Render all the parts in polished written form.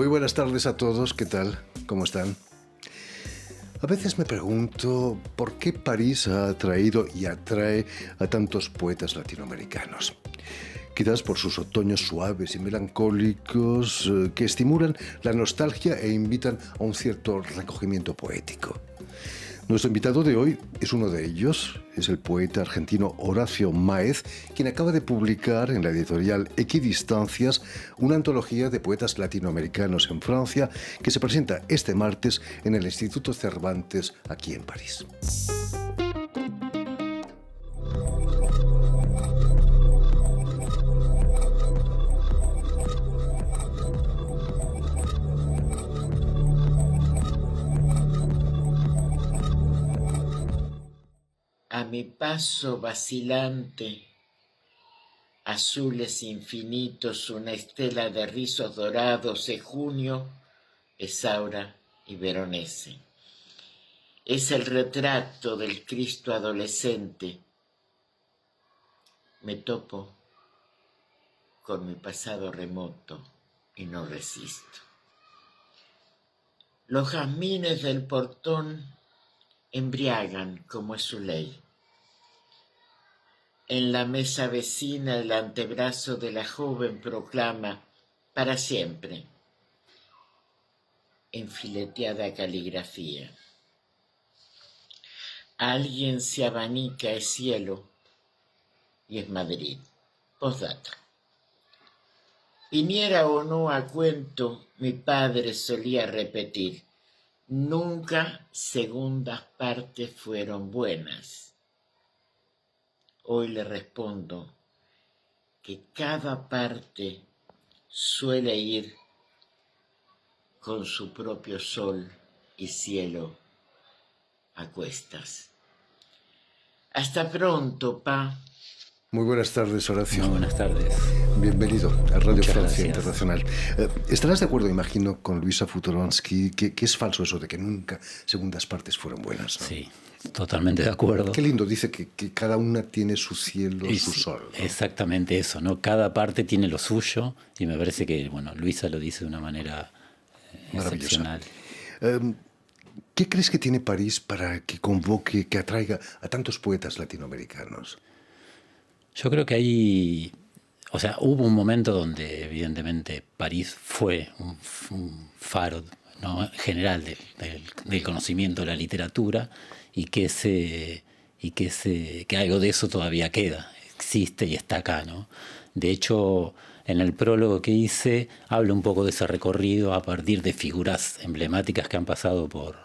buenas tardes a todos, ¿qué tal? ¿Cómo están? A veces me pregunto por qué París ha atraído y atrae a tantos poetas latinoamericanos. Quizás por sus otoños suaves y melancólicos que estimulan la nostalgia e invitan a un cierto recogimiento poético. Nuestro invitado de hoy es uno de ellos, es el poeta argentino Horacio Máez, quien acaba de publicar en la editorial Equidistancias una antología de poetas latinoamericanos en Francia que se presenta este martes en el Instituto Cervantes aquí en París. A mi paso vacilante, azules infinitos, una estela de rizos dorados, es junio, Esaura y Veronese. Es el retrato del Cristo adolescente. Me topo con mi pasado remoto y no resisto. Los jazmines del portón embriagan como es su ley. En la mesa vecina el antebrazo de la joven proclama para siempre, en fileteada caligrafía. Alguien se abanica, es cielo y es Madrid. Postdata. Viniera o no a cuento, mi padre solía repetir, nunca segundas partes fueron buenas. Hoy le respondo que cada parte suele ir con su propio sol y cielo a cuestas. Hasta pronto, Pa. Muy buenas tardes, Horacio. Muy buenas tardes. Bienvenido a Radio Muchas Francia gracias. Internacional. Estarás de acuerdo, imagino, con Luisa Futoronsky, que es falso eso de que nunca segundas partes fueron buenas, ¿no? Sí, totalmente de acuerdo. Qué lindo, dice que cada una tiene su cielo, Y su sí, sol, ¿no? exactamente eso, ¿no? Cada parte tiene lo suyo y me parece que, bueno, Luisa lo dice de una manera Maravillosa. excepcional. ¿Qué crees que tiene París para que convoque, que atraiga a tantos poetas latinoamericanos? Yo creo que hay, o sea, hubo un momento donde evidentemente París fue un faro, ¿no?, general del conocimiento de la literatura y que algo de eso todavía queda, existe y está acá, ¿no? De hecho, en el prólogo que hice hablo un poco de ese recorrido a partir de figuras emblemáticas que han pasado por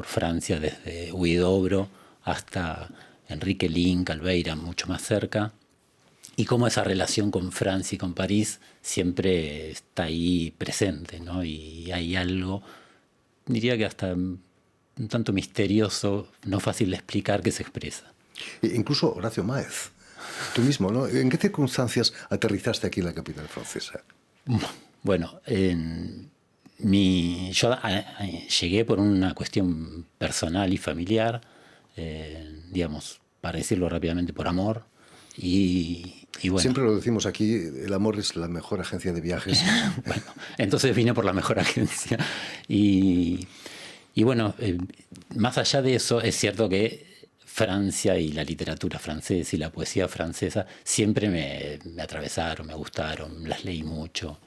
Francia, desde Huidobro hasta Enrique Lin, Calveira, mucho más cerca, y cómo esa relación con Francia y con París siempre está ahí presente, ¿no? Y hay algo, diría que hasta un tanto misterioso, no fácil de explicar, que se expresa. Incluso Horacio Máez, tú mismo, ¿no? ¿En qué circunstancias aterrizaste aquí en la capital francesa? Bueno, yo llegué por una cuestión personal y familiar, digamos, para decirlo rápidamente, por amor. Y bueno. Siempre lo decimos aquí, el amor es la mejor agencia de viajes. Bueno, entonces vine por la mejor agencia. Y bueno, más allá de eso, es cierto que Francia y la literatura francesa y la poesía francesa siempre me atravesaron, me gustaron, las leí mucho.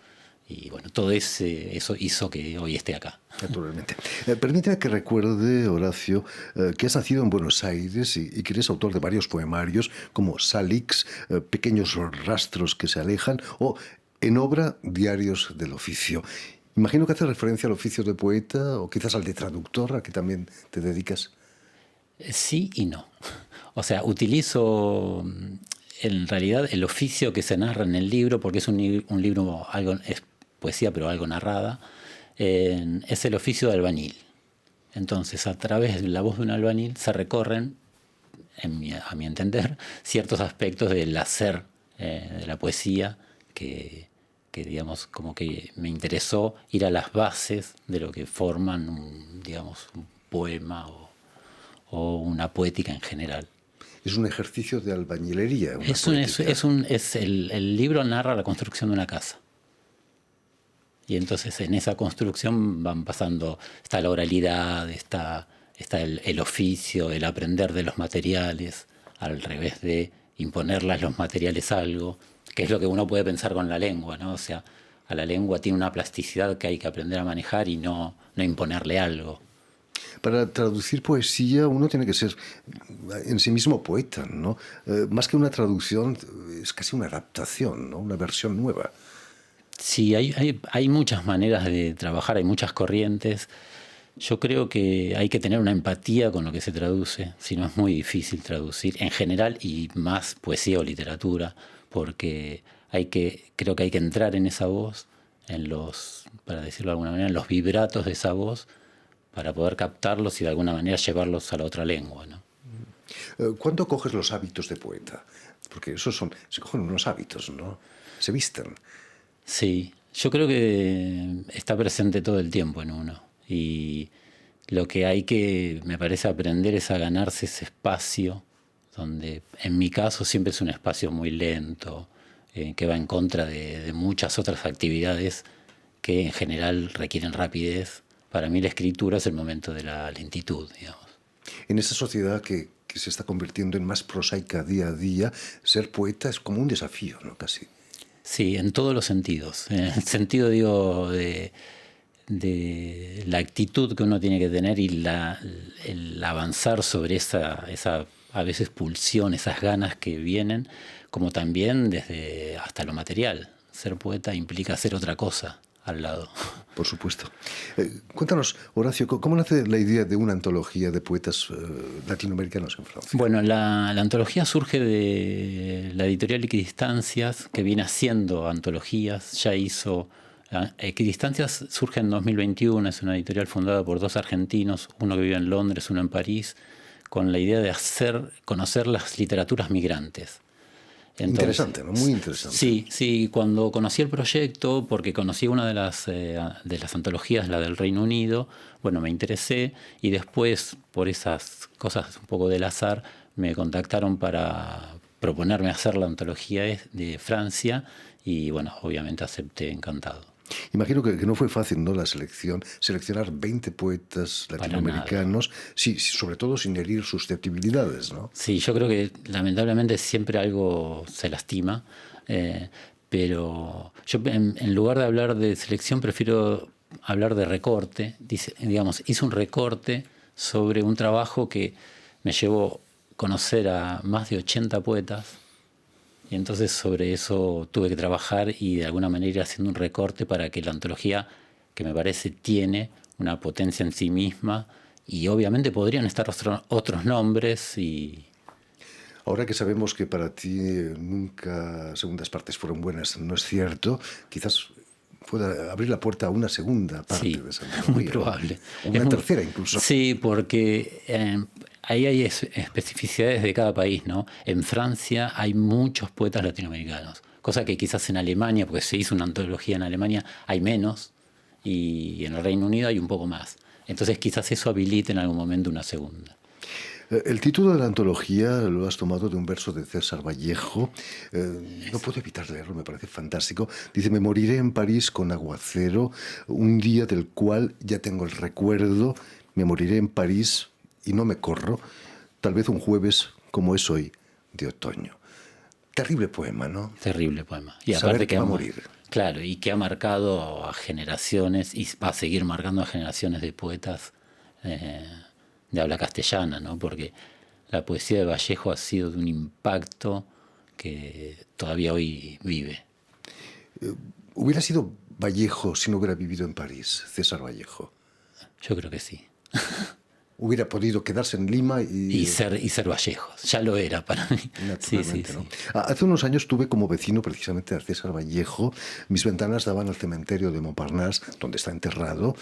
Y bueno, todo eso hizo que hoy esté acá. Naturalmente. Permíteme que recuerde, Horacio, que has nacido en Buenos Aires y que eres autor de varios poemarios como Salix, Pequeños rastros que se alejan, o en obra Diarios del oficio. Imagino que hace referencia al oficio de poeta o quizás al de traductor, a que también te dedicas. Sí y no. O sea, utilizo en realidad el oficio que se narra en el libro, porque es un libro, es poesía pero algo narrada, es el oficio de albañil. Entonces, a través de la voz de un albañil se recorren, a mi entender, ciertos aspectos del hacer de la poesía que digamos, como que me interesó ir a las bases de lo que forman digamos, un poema o una poética en general. Es un ejercicio de albañilería. El libro narra la construcción de una casa. Y entonces en esa construcción van pasando, está la oralidad, está el oficio, el aprender de los materiales, al revés de imponerle a los materiales algo, que es lo que uno puede pensar con la lengua, ¿no? O sea, a la lengua tiene una plasticidad que hay que aprender a manejar y no imponerle algo. Para traducir poesía uno tiene que ser en sí mismo poeta, ¿no? Más que una traducción, es casi una adaptación, ¿no? Una versión nueva. Sí, hay muchas maneras de trabajar, hay muchas corrientes. Yo creo que hay que tener una empatía con lo que se traduce, si no es muy difícil traducir en general y más poesía o literatura, porque creo que hay que entrar en esa voz, para decirlo de alguna manera, en los vibratos de esa voz, para poder captarlos y de alguna manera llevarlos a la otra lengua, ¿no? ¿Cuándo coges los hábitos de poeta? Porque se cogen unos hábitos, ¿no? Se visten. Sí, yo creo que está presente todo el tiempo en uno. Y lo que hay que, me parece, aprender es a ganarse ese espacio, donde en mi caso siempre es un espacio muy lento, que va en contra de muchas otras actividades que en general requieren rapidez. Para mí la escritura es el momento de la lentitud, digamos. En esa sociedad que se está convirtiendo en más prosaica día a día, ser poeta es como un desafío, ¿no? Casi. Sí, en todos los sentidos. En el sentido, digo, de la actitud que uno tiene que tener y el avanzar sobre esa a veces pulsión, esas ganas que vienen, como también desde hasta lo material. Ser poeta implica hacer otra cosa al lado. Por supuesto. Cuéntanos, Horacio, ¿cómo nace la idea de una antología de poetas latinoamericanos en Francia? Bueno, la antología surge de la editorial Equidistancias, que viene haciendo antologías, ya hizo... Equidistancias surge en 2021, es una editorial fundada por dos argentinos, uno que vive en Londres, uno en París, con la idea de conocer las literaturas migrantes. Entonces, interesante, ¿no? Muy interesante. Sí, cuando conocí el proyecto, porque conocí una de las antologías, la del Reino Unido, bueno, me interesé y después, por esas cosas un poco del azar, me contactaron para proponerme hacer la antología de Francia y bueno, obviamente acepté encantado. Imagino que no fue fácil, ¿no? La seleccionar 20 poetas latinoamericanos, sí, sobre todo sin herir susceptibilidades, ¿no? Sí, yo creo que lamentablemente siempre algo se lastima, pero yo en lugar de hablar de selección prefiero hablar de recorte. Digamos, hice un recorte sobre un trabajo que me llevó a conocer a más de 80 poetas. Y entonces sobre eso tuve que trabajar y de alguna manera ir haciendo un recorte para que la antología, que me parece tiene una potencia en sí misma, y obviamente podrían estar otros nombres y... Ahora que sabemos que para ti nunca segundas partes fueron buenas, no es cierto, quizás pueda abrir la puerta a una segunda parte de esa antología. Muy probable. O una tercera incluso. Sí, porque ahí hay especificidades de cada país, ¿no? En Francia hay muchos poetas latinoamericanos, cosa que quizás en Alemania, porque se hizo una antología en Alemania, hay menos, y en el Reino Unido hay un poco más. Entonces quizás eso habilite en algún momento una segunda. El título de la antología lo has tomado de un verso de César Vallejo. No puedo evitar leerlo, me parece fantástico. Dice: me moriré en París con aguacero, un día del cual ya tengo el recuerdo. Me moriré en París y no me corro, tal vez un jueves como es hoy de otoño. Terrible poema, ¿no? Terrible poema. Y saber aparte que va a morir. Claro, y que ha marcado a generaciones y va a seguir marcando a generaciones de poetas de habla castellana, ¿no? Porque la poesía de Vallejo ha sido de un impacto que todavía hoy vive. ¿Hubiera sido Vallejo si no hubiera vivido en París, César Vallejo? Yo creo que sí. Hubiera podido quedarse en Lima y ser Vallejo. Ya lo era para mí. Naturalmente, sí. ¿No? Hace unos años tuve como vecino precisamente a César Vallejo. Mis ventanas daban al cementerio de Montparnasse, donde está enterrado.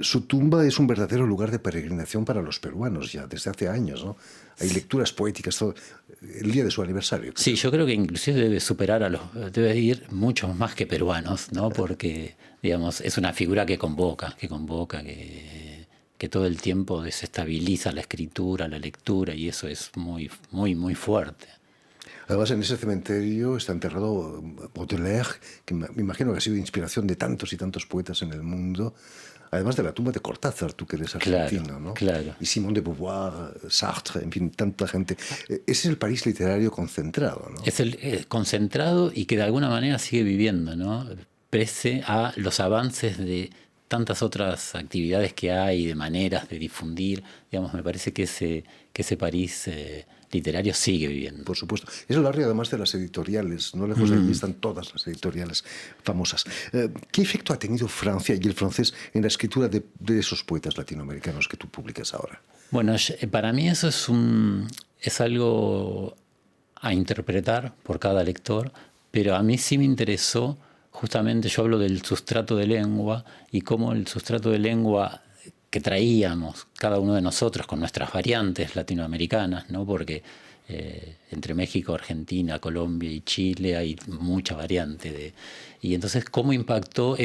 Su tumba es un verdadero lugar de peregrinación para los peruanos ya desde hace años, ¿no? Hay lecturas poéticas todo el día de su aniversario. Sí, yo creo que inclusive debe superar debe ir muchos más que peruanos, ¿no? Porque, digamos, es una figura que convoca, que todo el tiempo desestabiliza la escritura, la lectura, y eso es muy, muy, muy fuerte. Además, en ese cementerio está enterrado Baudelaire, que me imagino que ha sido inspiración de tantos y tantos poetas en el mundo. Además de la tumba de Cortázar, tú que eres argentino, Claro, ¿no? claro. Y Simone de Beauvoir, Sartre, en fin, tanta gente. Ese es el París literario concentrado, ¿no? Es el concentrado y que de alguna manera sigue viviendo, ¿no? Pese a los avances de tantas otras actividades que hay, de maneras de difundir, digamos, me parece que ese París literario sigue viviendo. Por supuesto. Es el barrio además de las editoriales. No lejos de allí están todas las editoriales famosas. ¿Qué efecto ha tenido Francia y el francés en la escritura de esos poetas latinoamericanos que tú publicas ahora? Bueno, para mí eso es algo a interpretar por cada lector, pero a mí sí me interesó, justamente yo hablo del sustrato de lengua y cómo el sustrato de lengua que traíamos cada uno de nosotros con nuestras variantes latinoamericanas, ¿no? Porque entre México, Argentina, Colombia y Chile hay mucha variante. Y entonces cómo impactó,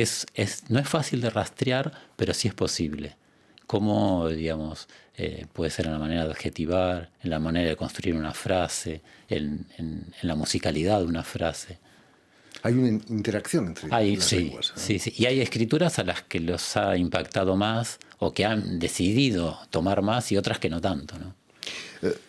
no es fácil de rastrear, pero sí es posible. Cómo, digamos, puede ser en la manera de adjetivar, en la manera de construir una frase, en la musicalidad de una frase. Hay una interacción entre las lenguas, ¿no? Sí. Y hay escrituras a las que los ha impactado más o que han decidido tomar más y otras que no tanto, ¿no?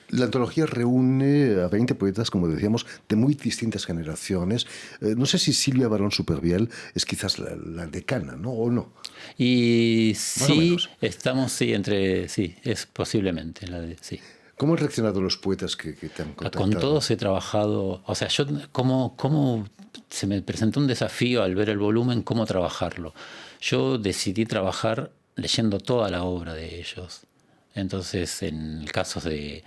La antología reúne a 20 poetas, como decíamos, de muy distintas generaciones. No sé si Silvia Barón Supervielle es quizás la decana, ¿no? ¿O no? Y sí, estamos, es posiblemente sí. ¿Cómo han reaccionado los poetas que te han contactado? Con todos he trabajado, o sea, cómo se me presentó un desafío al ver el volumen, cómo trabajarlo. Yo decidí trabajar leyendo toda la obra de ellos. Entonces, en el caso de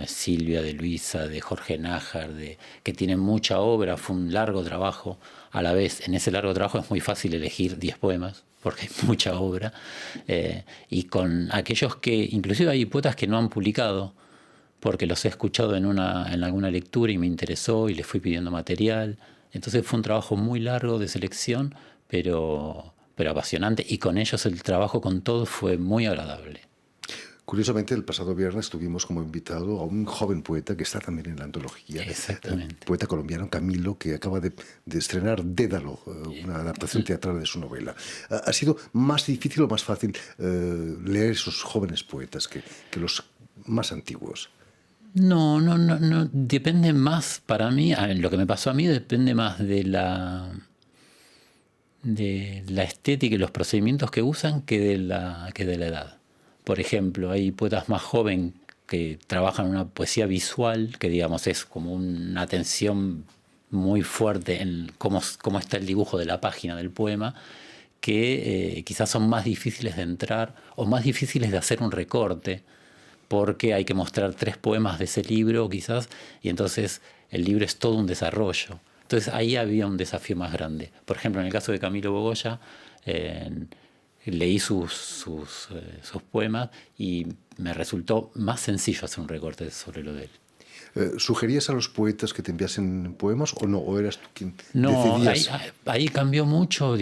Silvia, de Luisa, de Jorge Nájar, que tienen mucha obra, fue un largo trabajo. A la vez, en ese largo trabajo es muy fácil elegir 10 poemas, porque hay mucha obra. Y con aquellos que, inclusive hay poetas que no han publicado, porque los he escuchado en alguna lectura y me interesó y les fui pidiendo material. Entonces fue un trabajo muy largo de selección, pero apasionante. Y con ellos el trabajo con todos fue muy agradable. Curiosamente, el pasado viernes tuvimos como invitado a un joven poeta que está también en la antología. Exactamente. El poeta colombiano Camilo, que acaba de estrenar Dédalo, una adaptación teatral de su novela. ¿Ha sido más difícil o más fácil leer esos jóvenes poetas que los más antiguos? No, depende más, para mí, lo que me pasó a mí depende más de la estética y los procedimientos que usan que de la edad. Por ejemplo, hay poetas más jóvenes que trabajan una poesía visual, que digamos es como una atención muy fuerte en cómo está el dibujo de la página del poema, que quizás son más difíciles de entrar o más difíciles de hacer un recorte, porque hay que mostrar 3 poemas de ese libro quizás, y entonces el libro es todo un desarrollo. Entonces ahí había un desafío más grande. Por ejemplo, en el caso de Camilo Bogoya, leí sus poemas y me resultó más sencillo hacer un recorte sobre lo de él. ¿Sugerías a los poetas que te enviasen poemas o no? ¿O eras tú quien decidías? Ahí cambió mucho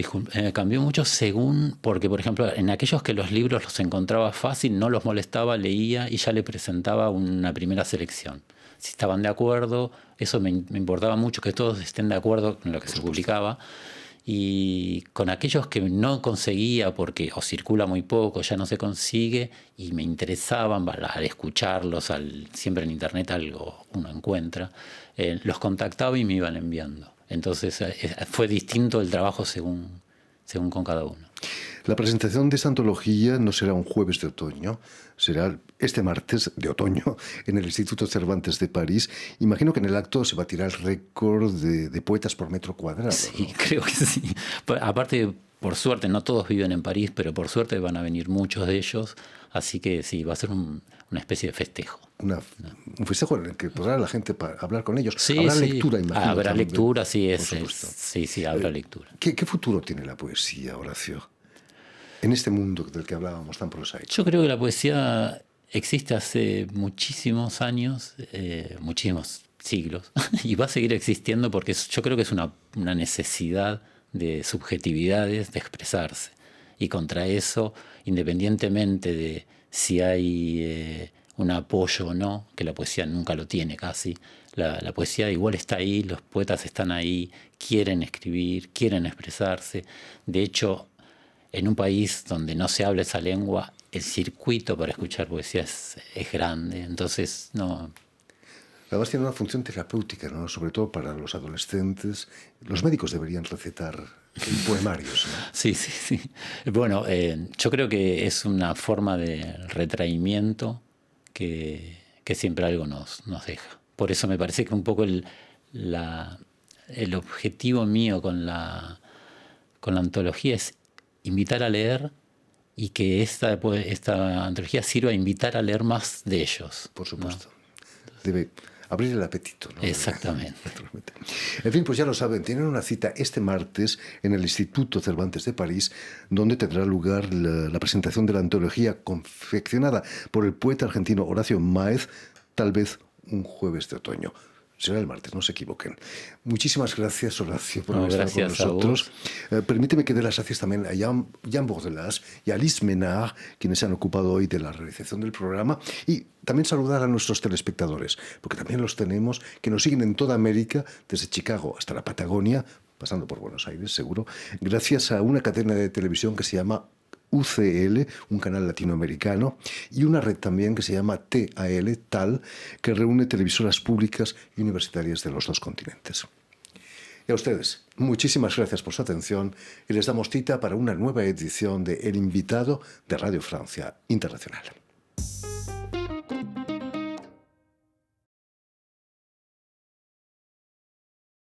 según, porque por ejemplo, en aquellos que los libros los encontraba fácil, no los molestaba, leía y ya le presentaba una primera selección. Si estaban de acuerdo, eso me importaba mucho, que todos estén de acuerdo con lo que se publicaba. Y con aquellos que no conseguía porque o circula muy poco, ya no se consigue, y me interesaban al escucharlos, siempre en internet algo uno encuentra, los contactaba y me iban enviando. Entonces fue distinto el trabajo según con cada uno. La presentación de esta antología no será un jueves de otoño, será este martes de otoño en el Instituto Cervantes de París. Imagino que en el acto se batirá el récord de poetas por metro cuadrado. Sí, ¿no? creo que sí. Aparte, por suerte, no todos viven en París, pero por suerte van a venir muchos de ellos, así que sí, va a ser una especie de festejo. Un festejo en el que podrá la gente hablar con ellos. Sí, habrá lectura, imagino. Habrá también, lectura, sí, habrá lectura. ¿Qué futuro tiene la poesía, Horacio? En este mundo del que hablábamos tan prosaico. Yo creo que la poesía existe hace muchísimos años, muchísimos siglos, y va a seguir existiendo porque yo creo que es una necesidad de subjetividades, de expresarse. Y contra eso, independientemente de si hay un apoyo o no, que la poesía nunca lo tiene casi, La poesía igual está ahí, los poetas están ahí, quieren escribir, quieren expresarse. De hecho, en un país donde no se habla esa lengua, el circuito para escuchar poesía es grande. Entonces, no. Además tiene una función terapéutica, ¿no? Sobre todo para los adolescentes. Los médicos deberían recetar poemarios, ¿no? Sí, sí, sí. Bueno, yo creo que es una forma de retraimiento que siempre algo nos deja. Por eso me parece que un poco el objetivo mío con la antología es invitar a leer y que esta antología sirva a invitar a leer más de ellos. Por supuesto. ¿No? Debe abrir el apetito, ¿no? Exactamente. En fin, pues ya lo saben, tienen una cita este martes en el Instituto Cervantes de París, donde tendrá lugar la presentación de la antología confeccionada por el poeta argentino Horacio Maez, tal vez un jueves de otoño. Será el martes, no se equivoquen. Muchísimas gracias, Horacio, por estar con nosotros. Permíteme que dé las gracias también a Jan Bordelas y a Alice Menard, quienes se han ocupado hoy de la realización del programa, y también saludar a nuestros telespectadores, porque también los tenemos, que nos siguen en toda América, desde Chicago hasta la Patagonia, pasando por Buenos Aires, seguro, gracias a una cadena de televisión que se llama UCL, un canal latinoamericano, y una red también que se llama TAL, que reúne televisoras públicas y universitarias de los dos continentes. Y a ustedes, muchísimas gracias por su atención y les damos cita para una nueva edición de El Invitado de Radio Francia Internacional.